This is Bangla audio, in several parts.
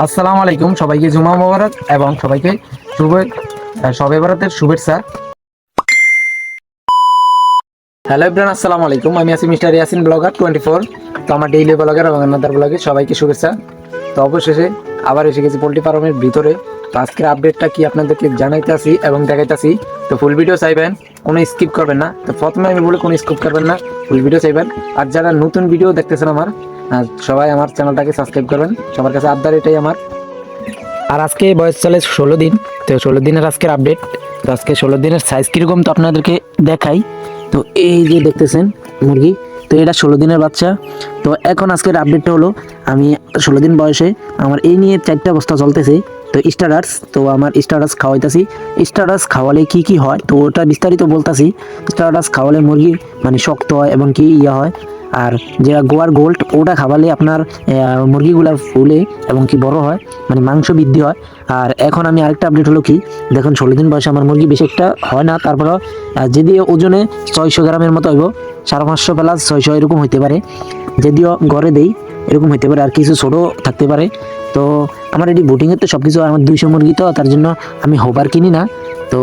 আসসালামু আলাইকুম, সবাইকে জুমা মোবারক এবং সবাইকে শুভ শবে বরাতের শুভেচ্ছা। হ্যালো এভরিওয়ান, আসসালামু আলাইকুম। আমি আছি মিস্টার ইয়াসিন ব্লগার 24। তো আমার ডেইলি ব্লগার এবং আনাদার ব্লগে সবাইকে শুভেচ্ছা। তো অবশেষে আবার এসে গেছি পোল্ট্রি ফার্মের ভিতরে। তো আজকের আপডেটটা কি আপনাদেরকে জানাইতে আসি এবং দেখাইতেছি। তো ফুল ভিডিও চাইবেন, কোনো স্কিপ করবেন না। তো প্রথমে আমি বলি কোনো স্কিপ করবেন না, ফুল ভিডিও চাইবেন। আর যারা নতুন ভিডিও দেখতেছেন আমার, সবাই আমার চ্যানেলটাকে সাবস্ক্রাইব করবেন। সবার কাছে আবদার এটাই আমার। আর আজকে বয়স চলে 16 দিন। তো 16 দিনের আজকের আপডেট। তো আজকে 16 দিনের সাইজ কীরকম তো আপনাদেরকে দেখাই। তো এই যে দেখতেছেন মুরগি, তো এটা 16 দিনের বাচ্চা। তো এখন আজকের আপডেটটা হলো, আমি 16 দিন বয়সে আমার এই নিয়ে 4টা বস্তা চলতেছে। তো স্টার্টার্স, তো আমার স্টার্টার্স খাওয়াইতেছি। স্টার্টার্স খাওয়ালে কি কি হয় তো ওটা বিস্তারিত বলতেছি। স্টার্টার্স খাওয়ালে মুরগি মানে শক্ত হয় এবং কি ইয়া হয়। আর যেটা গোয়ার গোল্ড ওটা খাওয়ালে আপনার মুরগিগুলা ফুলে এবং কি বড় হয়, মানে মাংস বৃদ্ধি হয়। আর এখন আমি আরেকটা আপডেট হলো কি, দেখুন 16 দিন বয়সে আমার মুরগি বেশি একটা হয় না, তারপরে যদি ওজনে 600 গ্রামের মতো হইব, 550 প্লাস 600 এরকম হইতে পারে। যদিও ঘরে দেই এরকম হইতে পারে, আর কিছু ছোটো থাকতে পারে। তো আমার এটি বুটিংয়ের তো সব কিছু, আমার 200 মুরগি, তো তার জন্য আমি হোবার কিনি না। তো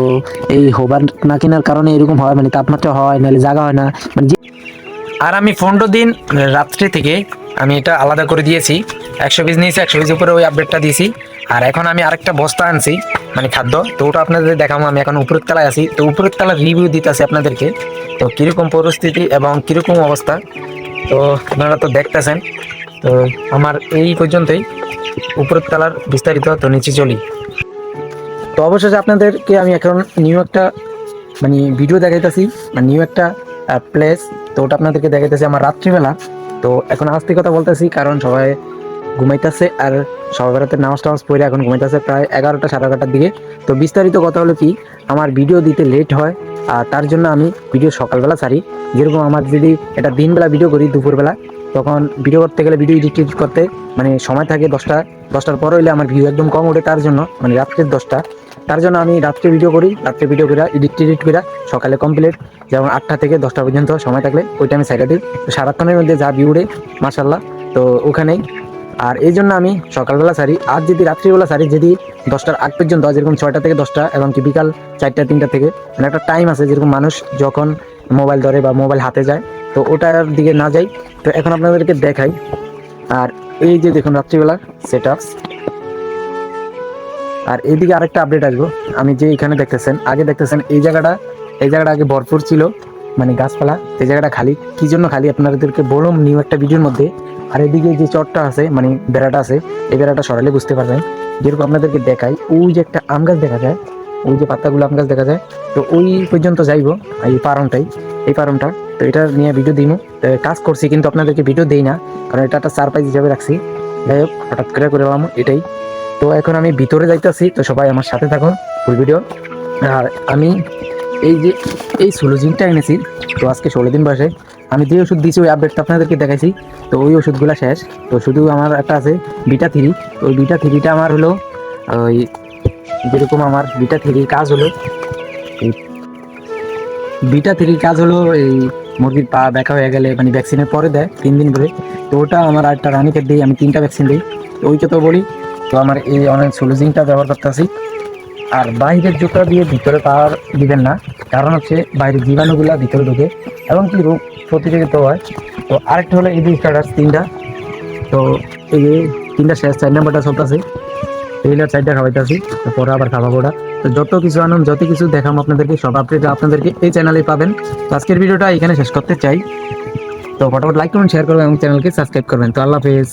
এই হোবার না কেনার কারণে এরকম হয়, মানে তাপমাত্রা হয়, নাহলে জায়গা হয় না মানে। আর আমি 15 দিন রাত্রি থেকে আমি এটা আলাদা করে দিয়েছি। 100 পিস নিয়েছি, 100 পিস উপরে ওই আপডেটটা দিয়েছি। আর এখন আমি আরেকটা বস্তা আনছি মানে খাদ্য, তো ওটা আপনাদের দেখাবো। আমি এখন উপরের তলায় আছি, তো উপরের তলার রিভিউ দিতেছি আপনাদেরকে। তো কীরকম পরিস্থিতি এবং কীরকম অবস্থা তো আপনারা তো দেখতেছেন। তো আমার এই পর্যন্তই, উপরের তলার বিস্তারিত। তো নিচে চলি। তো অবশেষে আপনাদেরকে আমি এখন নিউ একটা মানে ভিডিও দেখাইতেছি, মানে নিউ একটা প্লেস। তো ওটা আপনাদেরকে দেখাইতেছি আমার রাত্রিবেলা। তো এখন আস্তে কথা বলতেছি কারণ সবাই ঘুমাইতেছে, আর সবাই বেড়াতে নামাজ টামাজ পড়ে এখন ঘুমাইতেছে প্রায় 11টা 11:30 দিকে। তো বিস্তারিত কথা হলো কি, আমার ভিডিও দিতে লেট হয়, আর তার জন্য আমি ভিডিও সকালবেলা ছাড়ি। যেরকম আমার যদি এটা দিনবেলা ভিডিও করি দুপুরবেলা, তখন ভিডিও করতে গেলে ভিডিও এডিট করতে মানে সময় থাকে 10টার পর হইলে আমার ভিউ একদম কম ওঠে, তার জন্য মানে রাত্রের 10টা। তার জন্য আমি রাত্রে ভিডিও করি, রাত্রে ভিডিও করে এডিট করে সকালে কমপ্লিট, যেমন 8টা থেকে 10টা পর্যন্ত সময় থাকলে ওইটা আমি সাইডে দিই। তো সারাক্ষণের মধ্যে যা ভিউ উঠে মাশাল্লাহ, তো ওখানেই। আর এই জন্য আমি সকালবেলা সারি। আর যদি রাত্রিবেলা সারি, যদি 10টার আগ পর্যন্ত, যেরকম 6টা থেকে 10টা এবং কি বিকাল 4টা 3টা থেকে, মানে একটা টাইম আছে যেরকম মানুষ যখন মোবাইল ধরে বা মোবাইল হাতে যায়, তো ওটার দিকে না যাই। তো এখন আপনাদেরকে দেখাই। আর এই যে দেখুন রাত্রিবেলা সেট আপ। আর এইদিকে আরেকটা আপডেট আসবো। আমি যে এখানে দেখতেছেন, আগে দেখতেছেন এই জায়গাটা আগে ভরপুর ছিল মানে গাছপালা। এই জায়গাটা খালি, কি জন্য খালি আপনাদেরকে বললাম নিউ একটা ভিডিওর মধ্যে। আর এদিকে যে চটটা আছে মানে বেড়াটা আছে, এই বেড়াটা সরালে বুঝতে পারবেন। যেরকম আপনাদেরকে দেখাই, ওই যে একটা আম গাছ দেখা যায়, ওই যে পাতাগুলো আম গাছ দেখা যায়, তো ওই পর্যন্ত যাইবো এই পারমটা। তো এটা নিয়ে ভিডিও দিই, কাজ করছি কিন্তু আপনাদেরকে ভিডিও দেই না, কারণ এটা একটা সারপ্রাইজ হিসাবে রাখছি। যাই হোক, হঠাৎ করে করলাম এটাই। তো এখন আমি ভিতরে যাইতেছি, তো সবাই আমার সাথে থাকুন ফুল ভিডিও। আর আমি এই যে এই সুলোজিনটা এনেছি, তো আজকে 16 দিন বয়সে আমি যে ওষুধ দিয়েছি ওই আপডেটটা আপনাদেরকে দেখাইছি। তো ওই ওষুধগুলো শেষ, তো শুধু আমার একটা আছে বিটা 3। তো ওই বিটা 3টা আমার হলো ওই, যেরকম আমার বিটা 3 কাজ হলো, এই বিটা 3 কাজ হলো এই মুরগির পা ব্যাকা হয়ে গেলে মানে ভ্যাকসিনের পরে দেয় 3 দিন ধরে। তো ওটা আমার একটা রানীকে দিই, আমি 3টা ভ্যাকসিন দিই। তো ওই কথা বলি, তো আমার এই অনেক সোলোজিনটা ব্যবহার করতেছি। আর বাইরের জুতা দিয়ে ভিতরে পাওয়ার দিবেন না, কারণ হচ্ছে বাইরের জীবাণুগুলা ভিতরে ঢুকে এবং কি রোগ প্রতিযোগিত হয়। তো আরেকটা হলো এই যে স্টার্টার্স 3টা। তো এই যে 3টা শেষ, 4 নম্বরটা চলতেছে। এইগুলো 4টা খাওয়াইতেছি, তো পরে আবার খাওয়াবো ওটা। তো যত কিছু আনুন, যত কিছু দেখাম আপনাদেরকে, সব আপডেট আপনাদেরকে এই চ্যানেলে পাবেন। তো আজকের ভিডিওটা এখানে শেষ করতে চাই। তো ফটাফট লাইক করুন, শেয়ার করবেন এবং চ্যানেলকে সাবস্ক্রাইব করবেন। তো আল্লাহ হাফেজ।